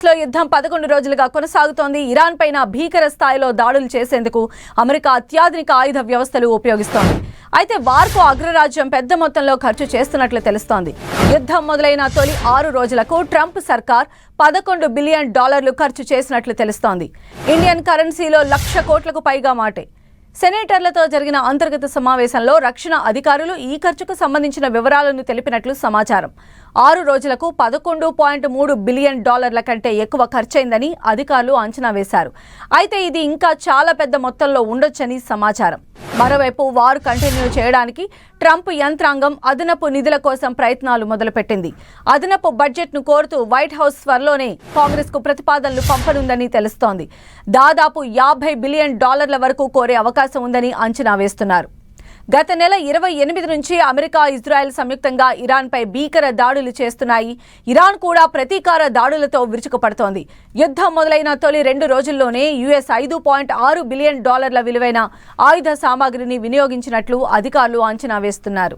ఈజిప్ట్లో యుద్ధం 11 రోజులుగా కొనసాగుతోంది. ఇరాన్ పైన భీకర స్థాయిలో దాడులు చేసేందుకు అమెరికా అత్యాధునిక ఆయుధ వ్యవస్థలు ఉపయోగిస్తోంది. అయితే వార్కు అగ్రరాజ్యం పెద్ద మొత్తంలో ఖర్చు చేస్తున్నట్లు తెలుస్తోంది. యుద్ధం మొదలైన తొలి 6 రోజులకు ట్రంప్ సర్కార్ $11 బిలియన్ ఖర్చు చేసినట్లు తెలుస్తోంది. ఇండియన్ కరెన్సీలో 1,00,000 కోట్లకు పైగా మాటే. సెనేటర్లతో జరిగిన అంతర్గత సమావేశంలో రక్షణ అధికారులు ఈ ఖర్చుకు సంబంధించిన వివరాలను తెలిపినట్లు సమాచారం. 6 రోజులకు $11.3 బిలియన్ కంటే ఎక్కువ ఖర్చయిందని అధికారులు అంచనా వేశారు. అయితే ఇది ఇంకా చాలా పెద్ద మొత్తంలో ఉండొచ్చని సమాచారం. మరోవైపు వారు కంటిన్యూ చేయడానికి ట్రంప్ యంత్రాంగం అదనపు నిధుల కోసం ప్రయత్నాలు మొదలుపెట్టింది. అదనపు బడ్జెట్ను కోరుతూ వైట్ హౌస్ త్వరలోనే కాంగ్రెస్కు ప్రతిపాదనలు పంపనుందని తెలుస్తోంది. దాదాపు $50 బిలియన్ వరకు కోరే అవకాశం ఉందని అంచనా వేస్తున్నారు. గత నెల 28 నుంచి అమెరికా, ఇజ్రాయెల్ సంయుక్తంగా ఇరాన్పై భీకర దాడులు చేస్తున్నాయి. ఇరాన్ కూడా ప్రతీకార దాడులతో విరుచుకుపడుతోంది. యుద్ధం మొదలైన తొలి 2 రోజుల్లోనే US $5.6 బిలియన్ విలువైన ఆయుధ సామాగ్రిని వినియోగించినట్లు అధికారులు అంచనా వేస్తున్నారు.